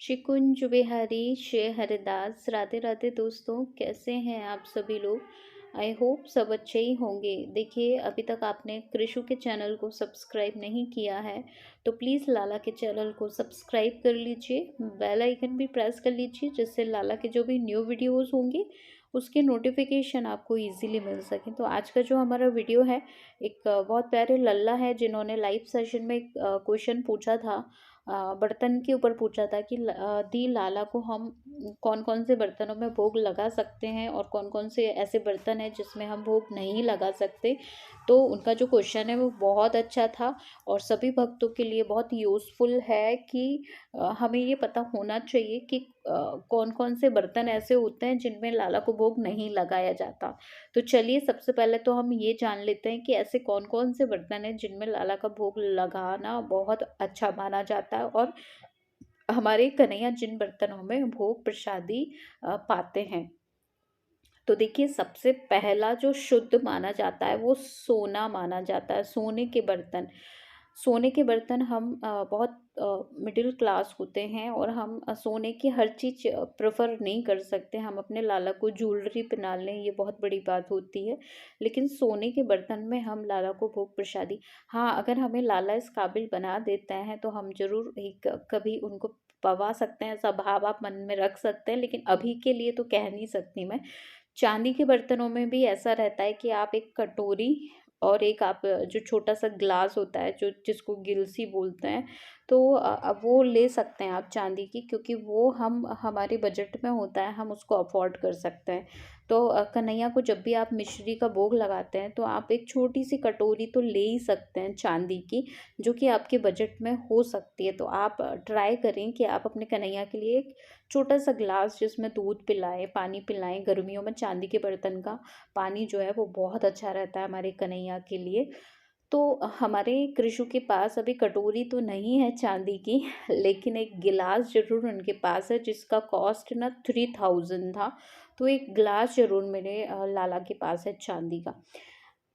चिकुंज बिहारी शे हरिदास। राधे राधे दोस्तों, कैसे हैं आप सभी लोग। आई होप सब अच्छे ही होंगे। देखिए, अभी तक आपने कृषु के चैनल को सब्सक्राइब नहीं किया है तो प्लीज़ लाला के चैनल को सब्सक्राइब कर लीजिए, बेल आइकन भी प्रेस कर लीजिए, जिससे लाला के जो भी न्यू वीडियोस होंगे उसके नोटिफिकेशन आपको इजीली मिल सके। तो आज का जो हमारा वीडियो है, एक बहुत प्यारे लल्ला है जिन्होंने लाइव सेशन में एक क्वेश्चन पूछा था, बर्तन के ऊपर पूछा था कि दी लाला को हम कौन कौन से बर्तनों में भोग लगा सकते हैं और कौन कौन से ऐसे बर्तन हैं जिसमें हम भोग नहीं लगा सकते। तो उनका जो क्वेश्चन है वो बहुत अच्छा था और सभी भक्तों के लिए बहुत यूज़फुल है कि हमें ये पता होना चाहिए कि कौन कौन से बर्तन ऐसे होते हैं जिनमें लाला को भोग नहीं लगाया जाता। तो चलिए, सबसे पहले तो हम ये जान लेते हैं कि ऐसे कौन कौन से बर्तन हैं जिनमें लाला का भोग लगाना बहुत अच्छा माना जाता है और हमारे कन्हैया जिन बर्तनों में भोग प्रसादी पाते हैं। तो देखिए, सबसे पहला जो शुद्ध माना जाता है वो सोना माना जाता है। सोने के बर्तन, सोने के बर्तन हम बहुत मिडिल क्लास होते हैं और हम सोने की हर चीज़ प्रेफर नहीं कर सकते। हम अपने लाला को ज्वेलरी पहना लें, ये बहुत बड़ी बात होती है, लेकिन सोने के बर्तन में हम लाला को भोग प्रसादी, हाँ, अगर हमें लाला इस काबिल बना देते हैं तो हम जरूर एक कभी उनको पवा सकते हैं, ऐसा भाव आप मन में रख सकते हैं, लेकिन अभी के लिए तो कह नहीं सकती मैं। चांदी के बर्तनों में भी ऐसा रहता है कि आप एक कटोरी और एक आप जो छोटा सा ग्लास होता है, जो जिसको गिलसी बोलते हैं, तो अब वो ले सकते हैं आप चांदी की, क्योंकि वो हम हमारे बजट में होता है, हम उसको अफोर्ड कर सकते हैं। तो कन्हैया को जब भी आप मिश्री का भोग लगाते हैं तो आप एक छोटी सी कटोरी तो ले ही सकते हैं चांदी की, जो कि आपके बजट में हो सकती है। तो आप ट्राई करें कि आप अपने कन्हैया के लिए एक छोटा सा ग्लास जिसमें दूध पिलाएं, पानी पिलाएं। गर्मियों में चांदी के बर्तन का पानी जो है वो बहुत अच्छा रहता है हमारे कन्हैया के लिए। तो हमारे कृषु के पास अभी कटोरी तो नहीं है चांदी की, लेकिन एक गिलास जरूर उनके पास है जिसका कॉस्ट ना 3000 था। तो एक गिलास जरूर मेरे लाला के पास है चांदी का।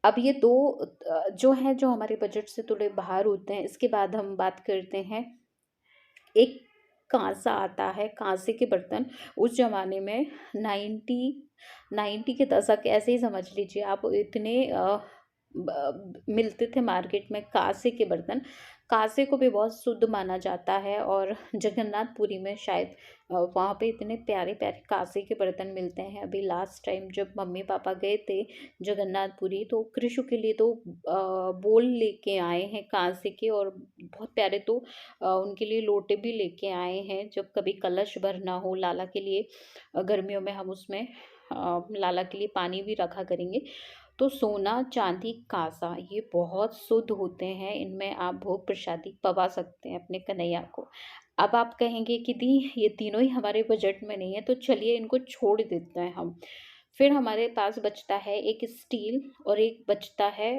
अब ये दो जो है, जो हमारे बजट से थोड़े बाहर होते हैं। इसके बाद हम बात करते हैं, एक कांसा आता है, कांसे के बर्तन। उस जमाने में 90 के दशक ऐसे ही समझ लीजिए आप, इतने मिलते थे मार्केट में कांसे के बर्तन। कांसे को भी बहुत शुद्ध माना जाता है और जगन्नाथपुरी में शायद वहाँ पे इतने प्यारे प्यारे कांसे के बर्तन मिलते हैं। अभी लास्ट टाइम जब मम्मी पापा गए थे जगन्नाथपुरी, तो कृषु के लिए तो बोल लेके आए हैं कांसे के, और बहुत प्यारे। तो उनके लिए लोटे भी लेके आए हैं, जब कभी कलश भरना हो लाला के लिए। गर्मियों में हम उसमें लाला के लिए पानी भी रखा करेंगे। तो सोना, चांदी, कांसा, ये बहुत शुद्ध होते हैं, इनमें आप भोग प्रसादी पवा सकते हैं अपने कन्हैया को। अब आप कहेंगे कि दी ये तीनों ही हमारे बजट में नहीं है, तो चलिए इनको छोड़ देते हैं हम। फिर हमारे पास बचता है एक स्टील और एक बचता है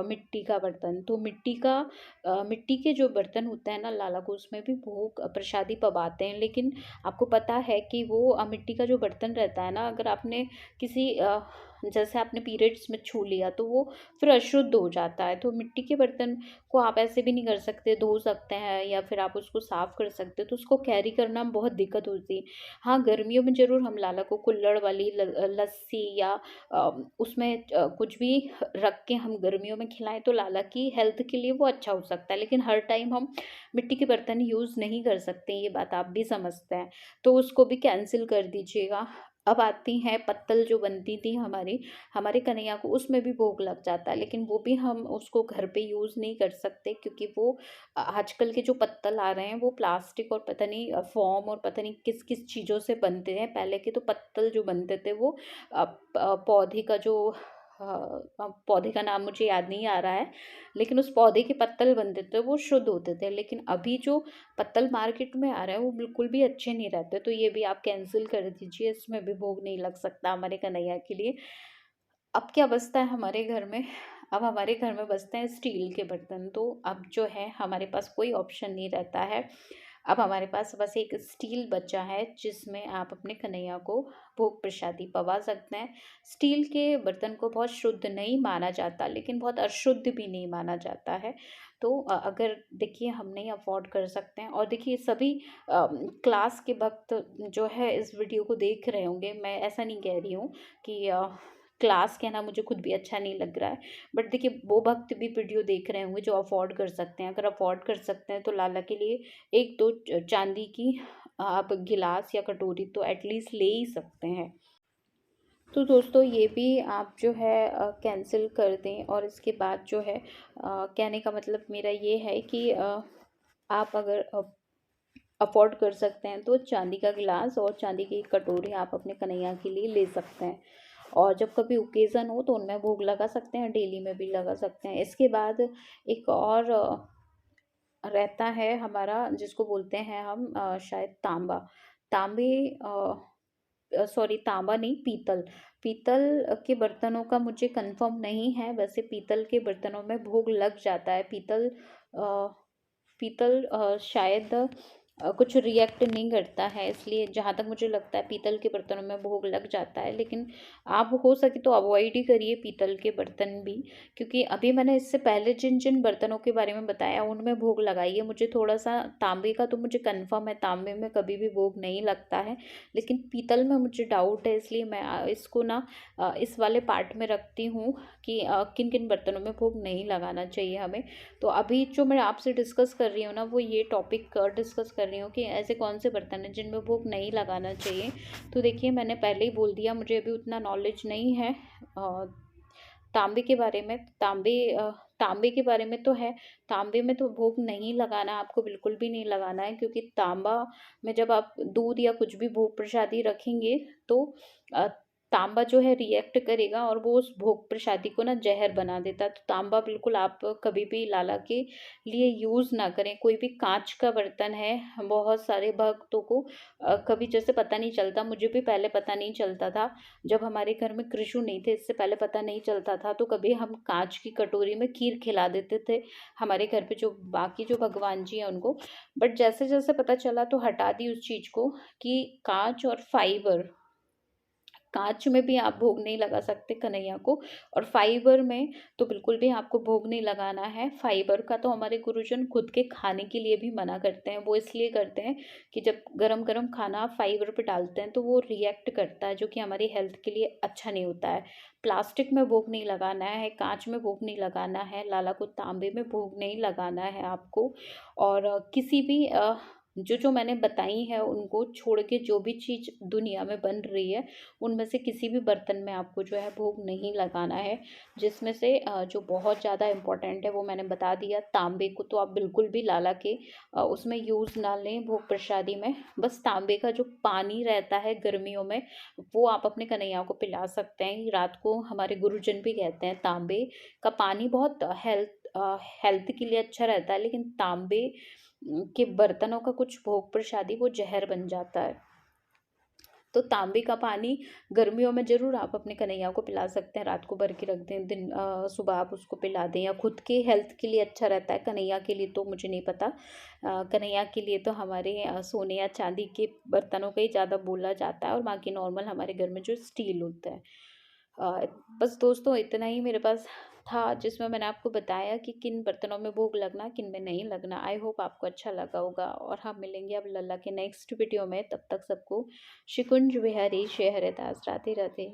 मिट्टी का बर्तन। तो मिट्टी के जो बर्तन होते हैं ना, लाला को उसमें भी भोग प्रसादी पवाते हैं, लेकिन आपको पता है कि वो मिट्टी का जो बर्तन रहता है ना, अगर आपने किसी जैसे आपने पीरियड्स में छू लिया तो वो फिर अशुद्ध हो जाता है। तो मिट्टी के बर्तन को आप ऐसे भी नहीं कर सकते, धो सकते हैं या फिर आप उसको साफ कर सकते हो, तो उसको कैरी करना में बहुत दिक्कत होती है। हाँ, गर्मियों में ज़रूर हम लाला को कुल्हड़ वाली लस्सी या उसमें कुछ भी रख के हम गर्मियों में खिलाएं तो लाला की हेल्थ के लिए वो अच्छा हो सकता है, लेकिन हर टाइम हम मिट्टी के बर्तन यूज़ नहीं कर सकते, ये बात आप भी समझते हैं। तो उसको भी कैंसिल कर दीजिएगा। अब आती हैं पत्तल जो बनती थी हमारी, हमारे कन्हैया को उसमें भी भोग लग जाता है, लेकिन वो भी हम उसको घर पे यूज़ नहीं कर सकते, क्योंकि वो आजकल के जो पत्तल आ रहे हैं वो प्लास्टिक और पता नहीं फोम और पता नहीं किस किस चीज़ों से बनते हैं। पहले के तो पत्तल जो बनते थे वो पौधे का जो पौधे का नाम मुझे याद नहीं आ रहा है, लेकिन उस पौधे के पत्तल बनते थे, वो शुद्ध होते थे। लेकिन अभी जो पत्तल मार्केट में आ रहा है वो बिल्कुल भी अच्छे नहीं रहते, तो ये भी आप कैंसिल कर दीजिए, इसमें भी भोग नहीं लग सकता हमारे कन्हैया के लिए। अब क्या बचता है हमारे घर में? अब हमारे घर में बचते हैं स्टील के बर्तन। तो अब जो है हमारे पास कोई ऑप्शन नहीं रहता है अब हमारे पास बस एक स्टील बचा है जिसमें आप अपने कन्हैया को भोग प्रसादी पवा सकते हैं। स्टील के बर्तन को बहुत शुद्ध नहीं माना जाता, लेकिन बहुत अशुद्ध भी नहीं माना जाता है। तो अगर देखिए हम नहीं अफोर्ड कर सकते हैं, और देखिए सभी क्लास के वक्त जो है इस वीडियो को देख रहे होंगे, मैं ऐसा नहीं कह रही हूँ कि क्लास कहना मुझे खुद भी अच्छा नहीं लग रहा है, बट देखिए वो भक्त भी वीडियो देख रहे होंगे जो अफोर्ड कर सकते हैं। अगर अफोर्ड कर सकते हैं तो लाला के लिए एक दो चांदी की आप गिलास या कटोरी तो एटलीस्ट ले ही सकते हैं। तो दोस्तों ये भी आप जो है कैंसिल कर दें, और इसके बाद जो है कहने का मतलब मेरा ये है कि आप अगर अफोर्ड कर सकते हैं तो चांदी का गिलास और चांदी की कटोरी आप अपने कन्हैया के लिए ले सकते हैं, और जब कभी ओकेज़न हो तो उनमें भोग लगा सकते हैं, डेली में भी लगा सकते हैं। इसके बाद एक और रहता है हमारा, जिसको बोलते हैं हम शायद तांबा। तांबे सॉरी, तांबा नहीं, पीतल। पीतल के बर्तनों का मुझे कंफर्म नहीं है, वैसे पीतल के बर्तनों में भोग लग जाता है। पीतल शायद कुछ रिएक्ट नहीं करता है, इसलिए जहाँ तक मुझे लगता है पीतल के बर्तनों में भोग लग जाता है। लेकिन आप हो सके तो अवॉइड ही करिए पीतल के बर्तन भी, क्योंकि अभी मैंने इससे पहले जिन जिन बर्तनों के बारे में बताया उनमें भोग लगाइए। मुझे थोड़ा सा तांबे का तो मुझे कंफर्म है, तांबे में कभी भी भोग नहीं लगता है, लेकिन पीतल में मुझे डाउट है, इसलिए मैं इसको ना इस वाले पार्ट में रखती हूँ कि किन किन बर्तनों में भोग नहीं लगाना चाहिए हमें। तो अभी जो मैं आपसे डिस्कस कर रही हूँ ना, वो ये टॉपिक डिस्कस कर रही हूँ कि ऐसे कौन से बर्तन हैं जिनमें भोग नहीं लगाना चाहिए। तो देखिए मैंने पहले ही बोल दिया, मुझे अभी उतना नॉलेज नहीं है तांबे के बारे में। तांबे के बारे में तो है, तांबे में तो भोग नहीं लगाना, आपको बिल्कुल भी नहीं लगाना है, क्योंकि तांबा में जब आप दूध या कुछ भी भोग प्रसादी रखेंगे तो तांबा जो है रिएक्ट करेगा और वो उस भोग प्रसादी को ना जहर बना देता है। तो तांबा बिल्कुल आप कभी भी लाला के लिए यूज़ ना करें। कोई भी कांच का बर्तन है, बहुत सारे भक्तों को कभी जैसे पता नहीं चलता, मुझे भी पहले पता नहीं चलता था जब हमारे घर में कृषु नहीं थे, इससे पहले पता नहीं चलता था, तो कभी हम कांच की कटोरी में खीर खिला देते थे हमारे घर पे जो बाकी जो भगवान जी हैं उनको। बट जैसे जैसे पता चला तो हटा दी उस चीज़ को कि कांच और फाइबर, कांच में भी आप भोग नहीं लगा सकते कन्हैया को, और फाइबर में तो बिल्कुल भी आपको भोग नहीं लगाना है। फाइबर का तो हमारे गुरुजन खुद के खाने के लिए भी मना करते हैं। वो इसलिए करते हैं कि जब गरम गरम खाना आप फाइबर पे डालते हैं तो वो रिएक्ट करता है, जो कि हमारी हेल्थ के लिए अच्छा नहीं होता है। प्लास्टिक में भोग नहीं लगाना है, कांच में भोग नहीं लगाना है, लाला को तांबे में भोग नहीं लगाना है आपको। और किसी भी जो जो मैंने बताई है उनको छोड़ के जो भी चीज़ दुनिया में बन रही है उनमें से किसी भी बर्तन में आपको जो है भोग नहीं लगाना है। जिसमें से जो बहुत ज़्यादा इम्पोर्टेंट है वो मैंने बता दिया। तांबे को तो आप बिल्कुल भी लाला के उसमें यूज़ ना लें भोग प्रसादी में। बस तांबे का जो पानी रहता है गर्मियों में वो आप अपने कन्हैया को पिला सकते हैं। रात को हमारे गुरुजन भी कहते हैं तांबे का पानी बहुत हेल्थ के लिए अच्छा रहता है, लेकिन तांबे के बर्तनों का कुछ भोग प्रसादी वो जहर बन जाता है। तो तांबे का पानी गर्मियों में ज़रूर आप अपने कन्हैया को पिला सकते हैं। रात को भर के रख दें, सुबह आप उसको पिला दें, या खुद के हेल्थ के लिए अच्छा रहता है। कन्हैया के लिए तो मुझे नहीं पता, कन्हैया के लिए तो हमारे सोने या चांदी के बर्तनों का ही ज़्यादा बोला जाता है, और बाकी नॉर्मल हमारे घर में जो स्टील होता है। अ, बस दोस्तों इतना ही मेरे पास था जिसमें मैंने आपको बताया कि किन बर्तनों में भोग लगना, किन में नहीं लगना। आई होप आपको अच्छा लगा होगा, और हम मिलेंगे अब लल्ला के नेक्स्ट वीडियो में। तब तक सबको शिकुंज बिहारी, श्री हरिदास, राधे राधे।